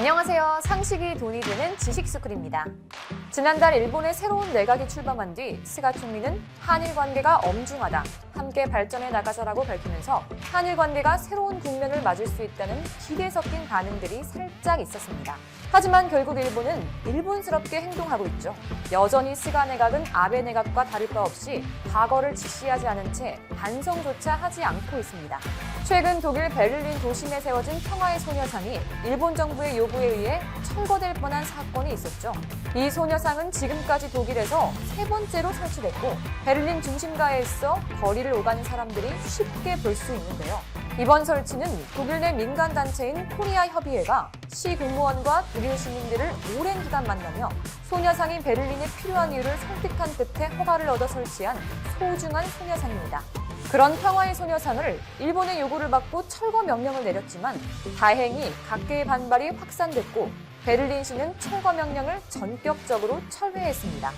안녕하세요. 상식이 돈이 되는 지식스쿨입니다. 지난달 일본의 새로운 내각이 출범한 뒤 스가 총리는 한일 관계가 엄중하다, 함께 발전해 나가자라고 밝히면서 한일 관계가 새로운 국면을 맞을 수 있다는 기대 섞인 반응들이 살짝 있었습니다. 하지만 결국 일본은 일본스럽게 행동하고 있죠. 여전히 스가 내각은 아베 내각과 다를 바 없이 과거를 직시하지 않은 채 반성조차 하지 않고 있습니다. 최근 독일 베를린 도심에 세워진 평화의 소녀상이 일본 정부의 요구에 의해 철거될 뻔한 사건이 있었죠. 이 소녀상은 지금까지 독일에서 세 번째로 설치됐고 베를린 중심가에 있어 거리를 오가는 사람들이 쉽게 볼 수 있는데요. 이번 설치는 독일 내 민간단체인 코리아 협의회가 시 공무원과 독일 시민들을 오랜 기간 만나며 소녀상이 베를린에 필요한 이유를 설득한 끝에 허가를 얻어 설치한 소중한 소녀상입니다. 그런 평화의 소녀상을 일본의 요구를 받고 철거 명령을 내렸지만 다행히 각계의 반발이 확산됐고 베를린시는 철거 명령을 전격적으로 철회했습니다.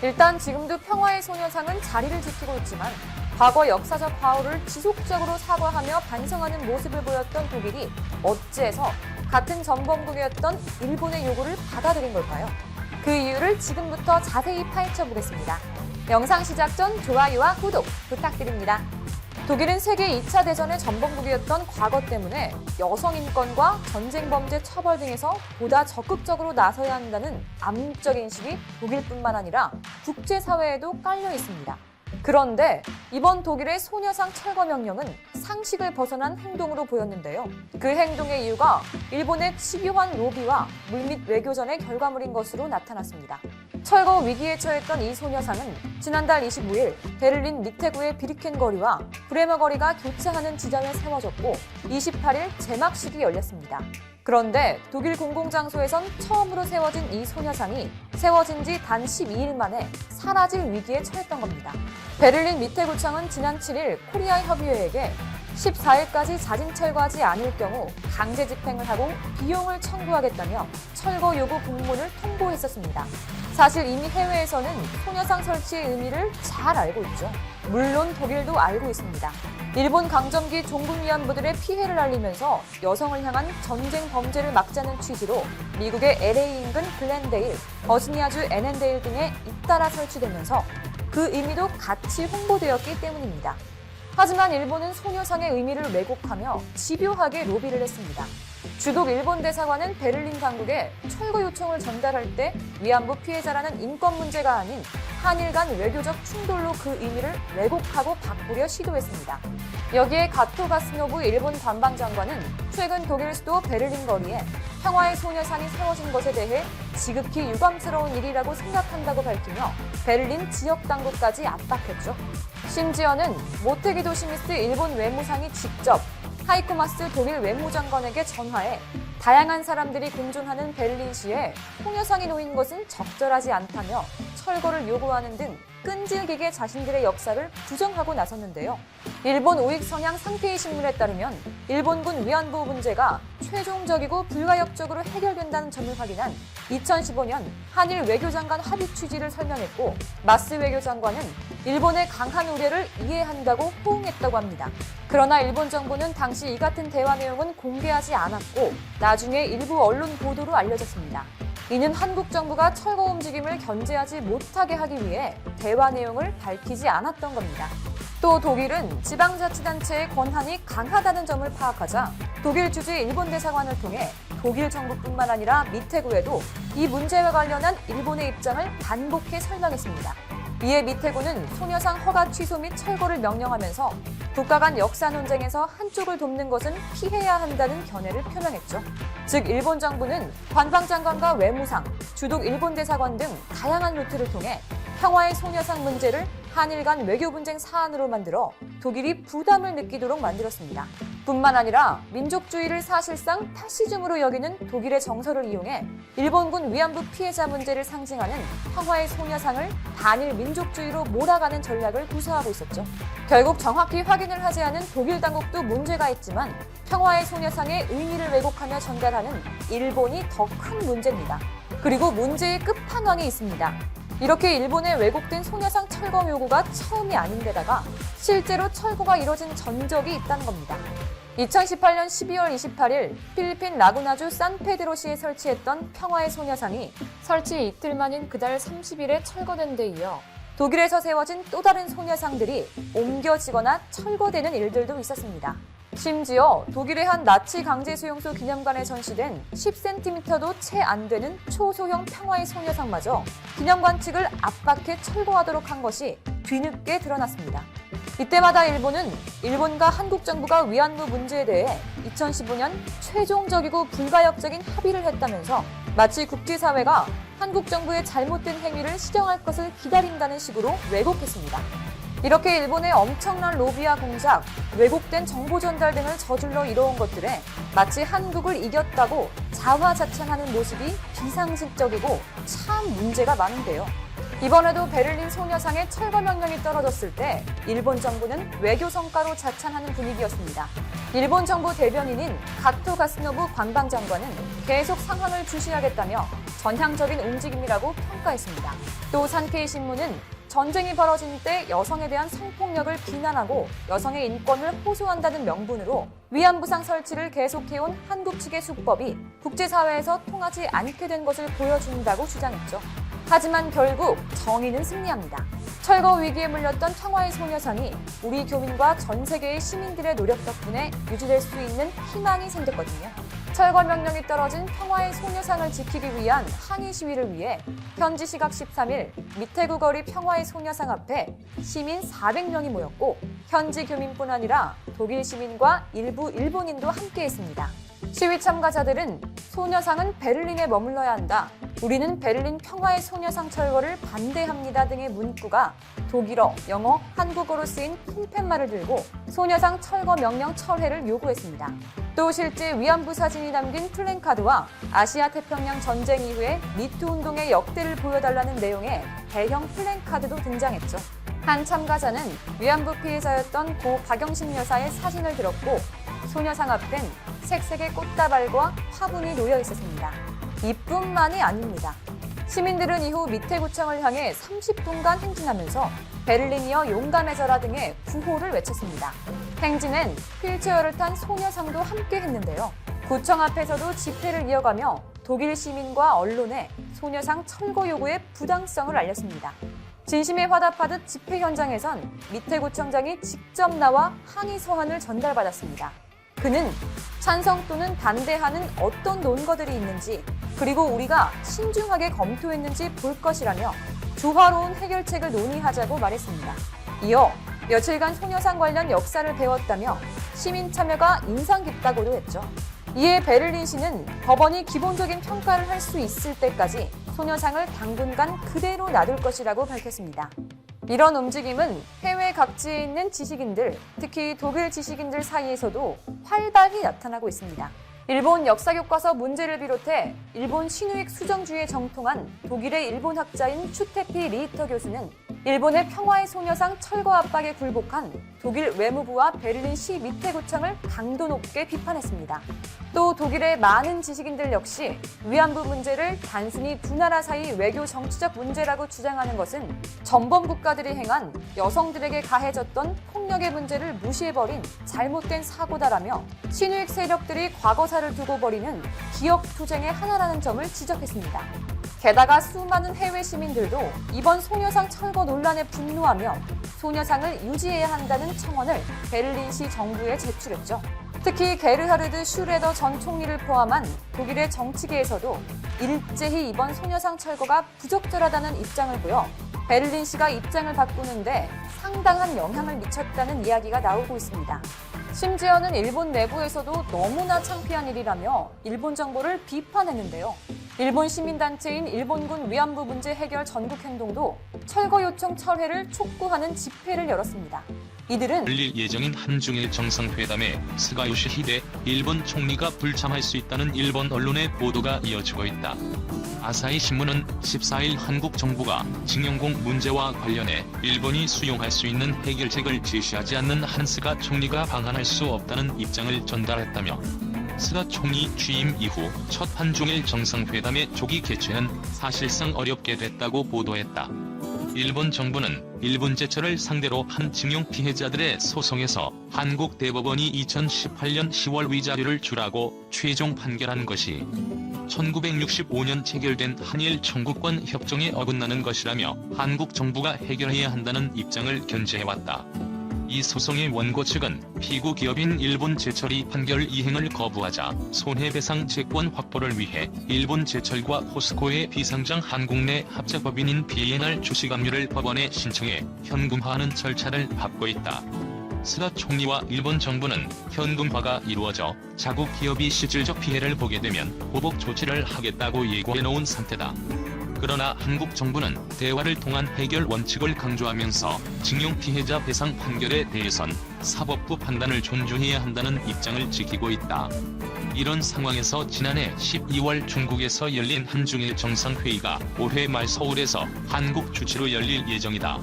일단 지금도 평화의 소녀상은 자리를 지키고 있지만 과거 역사적 과오를 지속적으로 사과하며 반성하는 모습을 보였던 독일이 어째서 같은 전범국이었던 일본의 요구를 받아들인 걸까요? 그 이유를 지금부터 자세히 파헤쳐 보겠습니다. 영상 시작 전 좋아요와 구독 부탁드립니다. 독일은 세계 2차 대전의 전범국이었던 과거 때문에 여성 인권과 전쟁 범죄 처벌 등에서 보다 적극적으로 나서야 한다는 암묵적 인식이 독일뿐만 아니라 국제사회에도 깔려 있습니다. 그런데 이번 독일의 소녀상 철거 명령은 상식을 벗어난 행동으로 보였는데요. 그 행동의 이유가 일본의 집요한 로비와 물밑 외교전의 결과물인 것으로 나타났습니다. 철거 위기에 처했던 이 소녀상은 지난달 25일 베를린 미테구의 비르켄 거리와 브레머 거리가 교차하는 지점에 세워졌고 28일 제막식이 열렸습니다. 그런데 독일 공공장소에선 처음으로 세워진 이 소녀상이 세워진 지 단 12일 만에 사라질 위기에 처했던 겁니다. 베를린 미테구청은 지난 7일 코리아 협의회에게 14일까지 자진 철거하지 않을 경우 강제 집행을 하고 비용을 청구하겠다며 철거 요구 공문을 통보했었습니다. 사실 이미 해외에서는 소녀상 설치의 의미를 잘 알고 있죠. 물론 독일도 알고 있습니다. 일본 강점기 종군 위안부들의 피해를 알리면서 여성을 향한 전쟁 범죄를 막자는 취지로 미국의 LA 인근 글렌데일, 버지니아주 애넨데일 등에 잇따라 설치되면서 그 의미도 같이 홍보되었기 때문입니다. 하지만 일본은 소녀상의 의미를 왜곡하며 집요하게 로비를 했습니다. 주독 일본 대사관은 베를린 당국에 철거 요청을 전달할 때 위안부 피해자라는 인권 문제가 아닌 한일 간 외교적 충돌로 그 의미를 왜곡하고 바꾸려 시도했습니다. 여기에 가토 가스노부 일본 관방장관은 최근 독일 수도 베를린 거리에 평화의 소녀상이 세워진 것에 대해 지극히 유감스러운 일이라고 생각한다고 밝히며 베를린 지역 당국까지 압박했죠. 심지어는 모테기 도시미스 일본 외무상이 직접 하이코 마스 독일 외무장관에게 전화해 다양한 사람들이 공존하는 베를린시에 소녀상이 놓인 것은 적절하지 않다며 철거를 요구하는 등 끈질기게 자신들의 역사를 부정하고 나섰는데요. 일본 오익 성향 상페이 신문에 따르면 일본군 위안부 문제가 최종적이고 불가역적으로 해결된다는 점을 확인한 2015년 한일 외교장관 합의 취지를 설명했고 마스 외교장관은 일본의 강한 우려를 이해한다고 호응했다고 합니다. 그러나 일본 정부는 당시 이 같은 대화 내용은 공개하지 않았고 나중에 일부 언론 보도로 알려졌습니다. 이는 한국 정부가 철거 움직임을 견제하지 못하게 하기 위해 대화 내용을 밝히지 않았던 겁니다. 또 독일은 지방자치단체의 권한이 강하다는 점을 파악하자 독일 주재 일본 대사관을 통해 독일 정부뿐만 아니라 미테구에도 이 문제와 관련한 일본의 입장을 반복해 설명했습니다. 이에 미테구는 소녀상 허가 취소 및 철거를 명령하면서 국가 간 역사 논쟁에서 한쪽을 돕는 것은 피해야 한다는 견해를 표명했죠. 즉 일본 정부는 관방장관과 외무상, 주독 일본 대사관 등 다양한 루트를 통해 평화의 소녀상 문제를 한일 간 외교 분쟁 사안으로 만들어 독일이 부담을 느끼도록 만들었습니다. 뿐만 아니라 민족주의를 사실상 파시즘으로 여기는 독일의 정서를 이용해 일본군 위안부 피해자 문제를 상징하는 평화의 소녀상을 반일 민족주의로 몰아가는 전략을 구사하고 있었죠. 결국 정확히 확인을 하지 않은 독일 당국도 문제가 있지만 평화의 소녀상의 의미를 왜곡하며 전달하는 일본이 더 큰 문제입니다. 그리고 문제의 끝판왕이 있습니다. 이렇게 일본의 왜곡된 소녀상 철거 요구가 처음이 아닌데다가 실제로 철거가 이뤄진 전적이 있다는 겁니다. 2018년 12월 28일 필리핀 라구나주 산페드로시에 설치했던 평화의 소녀상이 설치 이틀 만인 그달 30일에 철거된 데 이어 독일에서 세워진 또 다른 소녀상들이 옮겨지거나 철거되는 일들도 있었습니다. 심지어 독일의 한 나치 강제 수용소 기념관에 전시된 10cm도 채 안 되는 초소형 평화의 소녀상마저 기념관 측을 압박해 철거하도록 한 것이 뒤늦게 드러났습니다. 이때마다 일본과 한국 정부가 위안부 문제에 대해 2015년 최종적이고 불가역적인 합의를 했다면서 마치 국제사회가 한국 정부의 잘못된 행위를 시정할 것을 기다린다는 식으로 왜곡했습니다. 이렇게 일본의 엄청난 로비와 공작, 왜곡된 정보 전달 등을 저질러 이뤄온 것들에 마치 한국을 이겼다고 자화자찬하는 모습이 비상식적이고 참 문제가 많은데요. 이번에도 베를린 소녀상의 철거 명령이 떨어졌을 때 일본 정부는 외교 성과로 자찬하는 분위기였습니다. 일본 정부 대변인인 가토 가스노부 관방장관은 계속 상황을 주시하겠다며 전향적인 움직임이라고 평가했습니다. 또 산케이 신문은 전쟁이 벌어진 때 여성에 대한 성폭력을 비난하고 여성의 인권을 호소한다는 명분으로 위안부상 설치를 계속해온 한국 측의 수법이 국제사회에서 통하지 않게 된 것을 보여준다고 주장했죠. 하지만 결국 정의는 승리합니다. 철거 위기에 물렸던 평화의 소녀상이 우리 교민과 전 세계의 시민들의 노력 덕분에 유지될 수 있는 희망이 생겼거든요. 철거 명령이 떨어진 평화의 소녀상을 지키기 위한 항의 시위를 위해 현지 시각 13일 미테구 거리 평화의 소녀상 앞에 시민 400명이 모였고 현지 교민뿐 아니라 독일 시민과 일부 일본인도 함께했습니다. 시위 참가자들은 소녀상은 베를린에 머물러야 한다. 우리는 베를린 평화의 소녀상 철거를 반대합니다 등의 문구가 독일어, 영어, 한국어로 쓰인 흰팻말을 들고 소녀상 철거 명령 철회를 요구했습니다. 또 실제 위안부 사진이 담긴 플랜카드와 아시아 태평양 전쟁 이후의 미투 운동의 역대를 보여달라는 내용의 대형 플랜카드도 등장했죠. 한 참가자는 위안부 피해자였던 고 박영신 여사의 사진을 들었고 소녀상 앞엔 색색의 꽃다발과 화분이 놓여 있었습니다. 이뿐만이 아닙니다. 시민들은 이후 미테구청을 향해 30분간 행진하면서 베를린이여 용감해져라 등의 구호를 외쳤습니다. 행진엔 휠체어를 탄 소녀상도 함께 했는데요. 구청 앞에서도 집회를 이어가며 독일 시민과 언론에 소녀상 철거 요구의 부당성을 알렸습니다. 진심에 화답하듯 집회 현장에선 미테구청장이 직접 나와 항의 서한을 전달받았습니다. 그는 찬성 또는 반대하는 어떤 논거들이 있는지 그리고 우리가 신중하게 검토했는지 볼 것이라며 조화로운 해결책을 논의하자고 말했습니다. 이어 며칠간 소녀상 관련 역사를 배웠다며 시민 참여가 인상 깊다고도 했죠. 이에 베를린시는 법원이 기본적인 평가를 할 수 있을 때까지 소녀상을 당분간 그대로 놔둘 것이라고 밝혔습니다. 이런 움직임은 해외 각지에 있는 지식인들, 특히 독일 지식인들 사이에서도 활발히 나타나고 있습니다. 일본 역사교과서 문제를 비롯해 일본 신우익 수정주의에 정통한 독일의 일본 학자인 추테피 리히터 교수는 일본의 평화의 소녀상 철거 압박에 굴복한 독일 외무부와 베를린시 미테구청을 강도 높게 비판했습니다. 또 독일의 많은 지식인들 역시 위안부 문제를 단순히 두 나라 사이 외교 정치적 문제라고 주장하는 것은 전범 국가들이 행한 여성들에게 가해졌던 폭력의 문제를 무시해버린 잘못된 사고다라며 신우익 세력들이 과거사를 두고 벌이는 기억 투쟁의 하나라는 점을 지적했습니다. 게다가 수많은 해외 시민들도 이번 소녀상 철거 논란에 분노하며 소녀상을 유지해야 한다는 청원을 베를린시 정부에 제출했죠. 특히 게르하르드 슈레더 전 총리를 포함한 독일의 정치계에서도 일제히 이번 소녀상 철거가 부적절하다는 입장을 보여 베를린시가 입장을 바꾸는데 상당한 영향을 미쳤다는 이야기가 나오고 있습니다. 심지어는 일본 내부에서도 너무나 창피한 일이라며 일본 정부를 비판했는데요. 일본 시민단체인 일본군 위안부 문제 해결 전국행동도 철거 요청 철회를 촉구하는 집회를 열었습니다. 이들은 열릴 예정인 한중일 정상회담에 스가 요시히데 일본 총리가 불참할 수 있다는 일본 언론의 보도가 이어지고 있다. 아사히 신문은 14일 한국 정부가 징용공 문제와 관련해 일본이 수용할 수 있는 해결책을 제시하지 않는 한 스가 총리가 방한할 수 없다는 입장을 전달했다며 스가 총리 취임 이후 첫 한중일 정상회담의 조기 개최는 사실상 어렵게 됐다고 보도했다. 일본 정부는 일본 제철을 상대로 한 징용 피해자들의 소송에서 한국 대법원이 2018년 10월 위자료를 주라고 최종 판결한 것이 1965년 체결된 한일 청구권 협정에 어긋나는 것이라며 한국 정부가 해결해야 한다는 입장을 견지해왔다. 이 소송의 원고 측은 피고 기업인 일본 제철이 판결 이행을 거부하자 손해배상 채권 확보를 위해 일본 제철과 포스코의 비상장 한국내 합작법인인 B&R 주식압류를 법원에 신청해 현금화하는 절차를 밟고 있다. 스가 총리와 일본 정부는 현금화가 이루어져 자국 기업이 실질적 피해를 보게 되면 보복 조치를 하겠다고 예고해놓은 상태다. 그러나 한국 정부는 대화를 통한 해결 원칙을 강조하면서 징용 피해자 배상 판결에 대해선 사법부 판단을 존중해야 한다는 입장을 지키고 있다. 이런 상황에서 지난해 12월 중국에서 열린 한중일 정상회의가 올해 말 서울에서 한국 주치로 열릴 예정이다.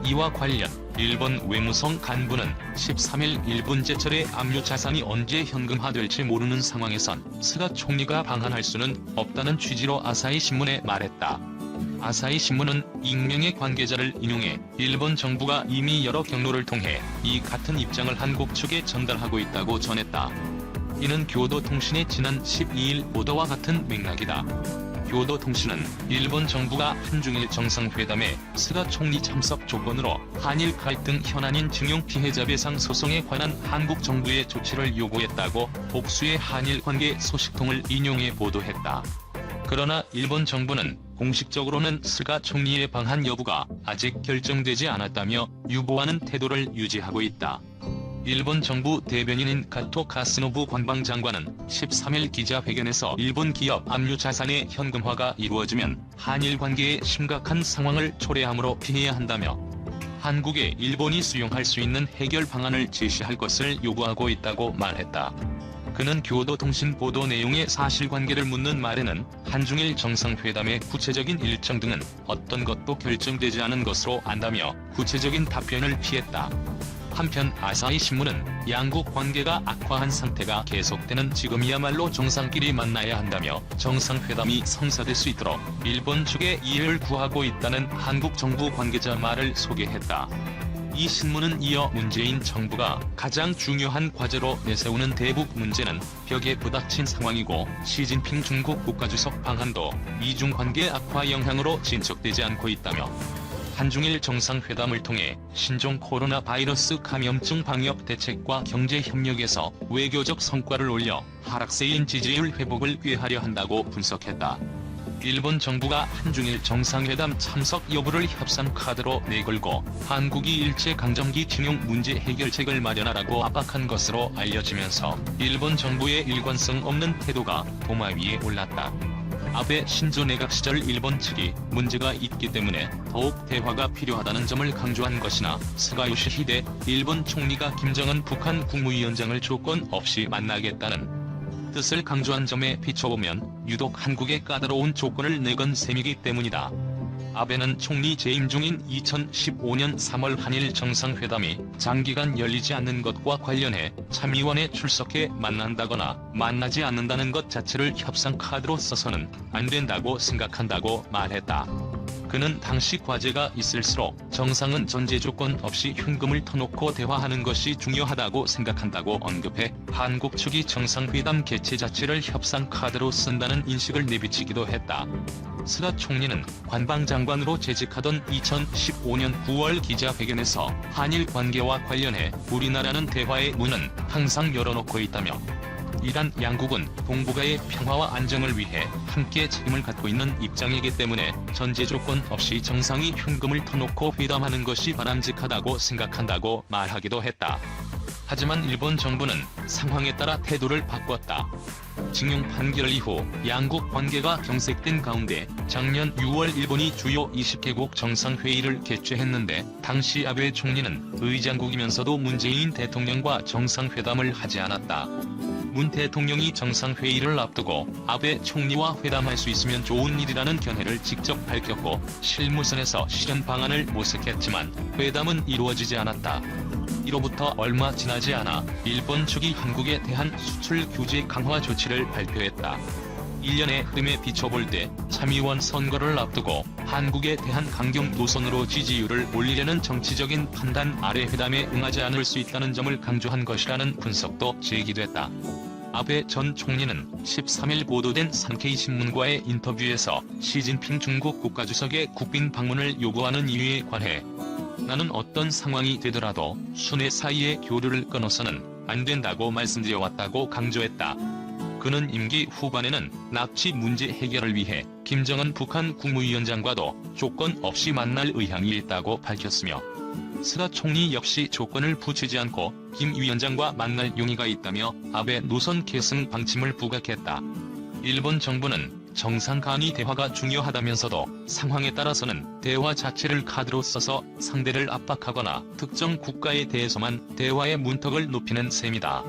이와 관련 일본 외무성 간부는 13일 일본 제철의 압류 자산이 언제 현금화될지 모르는 상황에선 스가 총리가 방한할 수는 없다는 취지로 아사히 신문에 말했다. 아사히 신문은 익명의 관계자를 인용해 일본 정부가 이미 여러 경로를 통해 이 같은 입장을 한국 측에 전달하고 있다고 전했다. 이는 교도통신의 지난 12일 보도와 같은 맥락이다. 교도통신은 일본 정부가 한중일 정상회담에 스가 총리 참석 조건으로 한일 갈등 현안인 징용 피해자 배상 소송에 관한 한국 정부의 조치를 요구했다고 복수의 한일 관계 소식통을 인용해 보도했다. 그러나 일본 정부는 공식적으로는 스가 총리의 방한 여부가 아직 결정되지 않았다며 유보하는 태도를 유지하고 있다. 일본 정부 대변인인 가토 가스노부 관방장관은 13일 기자회견에서 일본 기업 압류 자산의 현금화가 이루어지면 한일 관계에 심각한 상황을 초래함으로 피해야 한다며 한국에 일본이 수용할 수 있는 해결 방안을 제시할 것을 요구하고 있다고 말했다. 그는 교도통신 보도 내용의 사실관계를 묻는 말에는 한중일 정상회담의 구체적인 일정 등은 어떤 것도 결정되지 않은 것으로 안다며 구체적인 답변을 피했다. 한편 아사히 신문은 양국 관계가 악화한 상태가 계속되는 지금이야말로 정상끼리 만나야 한다며 정상회담이 성사될 수 있도록 일본 측에 이해를 구하고 있다는 한국 정부 관계자 말을 소개했다. 이 신문은 이어 문재인 정부가 가장 중요한 과제로 내세우는 대북 문제는 벽에 부닥친 상황이고 시진핑 중국 국가주석 방한도 미중 관계 악화 영향으로 진척되지 않고 있다며 한중일 정상회담을 통해 신종 코로나 바이러스 감염증 방역 대책과 경제 협력에서 외교적 성과를 올려 하락세인 지지율 회복을 꾀하려 한다고 분석했다. 일본 정부가 한중일 정상회담 참석 여부를 협상 카드로 내걸고 한국이 일제강점기 징용 문제 해결책을 마련하라고 압박한 것으로 알려지면서 일본 정부의 일관성 없는 태도가 도마 위에 올랐다. 아베 신조 내각 시절 일본 측이 문제가 있기 때문에 더욱 대화가 필요하다는 점을 강조한 것이나 스가 요시히데 일본 총리가 김정은 북한 국무위원장을 조건 없이 만나겠다는 뜻을 강조한 점에 비춰보면 유독 한국에 까다로운 조건을 내건 셈이기 때문이다. 아베는 총리 재임 중인 2015년 3월 한일 정상회담이 장기간 열리지 않는 것과 관련해 참의원에 출석해 만난다거나 만나지 않는다는 것 자체를 협상 카드로 써서는 안 된다고 생각한다고 말했다. 그는 당시 과제가 있을수록 정상은 전제 조건 없이 현금을 터놓고 대화하는 것이 중요하다고 생각한다고 언급해 한국 측이 정상회담 개최 자체를 협상 카드로 쓴다는 인식을 내비치기도 했다. 스가 총리는 관방장관으로 재직하던 2015년 9월 기자회견에서 한일 관계와 관련해 우리나라는 대화의 문은 항상 열어놓고 있다며 이란 양국은 동북아의 평화와 안정을 위해 함께 책임을 갖고 있는 입장이기 때문에 전제 조건 없이 정상이 현금을 터놓고 회담하는 것이 바람직하다고 생각한다고 말하기도 했다. 하지만 일본 정부는 상황에 따라 태도를 바꿨다. 징용 판결 이후 양국 관계가 경색된 가운데 작년 6월 일본이 주요 20개국 정상회의를 개최했는데 당시 아베 총리는 의장국이면서도 문재인 대통령과 정상회담을 하지 않았다. 문 대통령이 정상회의를 앞두고 아베 총리와 회담할 수 있으면 좋은 일이라는 견해를 직접 밝혔고 실무선에서 실현 방안을 모색했지만 회담은 이루어지지 않았다. 이로부터 얼마 지나지 않아 일본 측이 한국에 대한 수출 규제 강화 조치를 발표했다. 일련의 흐름에 비춰볼 때 참의원 선거를 앞두고 한국에 대한 강경 노선으로 지지율을 올리려는 정치적인 판단 아래 회담에 응하지 않을 수 있다는 점을 강조한 것이라는 분석도 제기됐다. 아베 전 총리는 13일 보도된 산케이신문과의 인터뷰에서 시진핑 중국 국가주석의 국빈 방문을 요구하는 이유에 관해 나는 어떤 상황이 되더라도 순회 사이에 교류를 끊어서는 안 된다고 말씀드려왔다고 강조했다. 그는 임기 후반에는 납치 문제 해결을 위해 김정은 북한 국무위원장과도 조건 없이 만날 의향이 있다고 밝혔으며 스가 총리 역시 조건을 붙이지 않고 김 위원장과 만날 용의가 있다며 아베 노선 계승 방침을 부각했다. 일본 정부는 정상 간의 대화가 중요하다면서도 상황에 따라서는 대화 자체를 카드로 써서 상대를 압박하거나 특정 국가에 대해서만 대화의 문턱을 높이는 셈이다.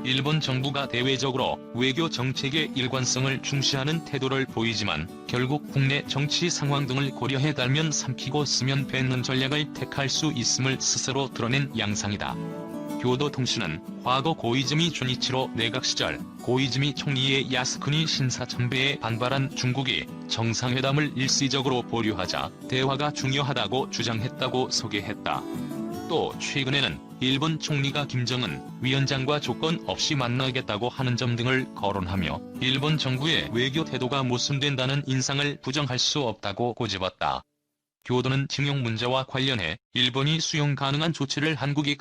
일본 정부가 대외적으로 외교 정책의 일관성을 중시하는 태도를 보이지만 결국 국내 정치 상황 등을 고려해 달면 삼키고 쓰면 뱉는 전략을 택할 수 있음을 스스로 드러낸 양상이다. 교도통신은 과거 고이즈미 주니치로 내각 시절 고이즈미 총리의 야스쿠니 신사참배에 반발한 중국이 정상회담을 일시적으로 보류하자 대화가 중요하다고 주장했다고 소개했다. 또 최근에는 일본 총리가 김정은 위원장과 조건 없이 만나겠다고 하는 점 등을 거론하며 일본 정부의 외교 태도가 모순된다는 인상을 부정할 수 없다고 고집었다. 교도는 징용 문제와 관련해 일본이 수용 가능한 조치를 한국이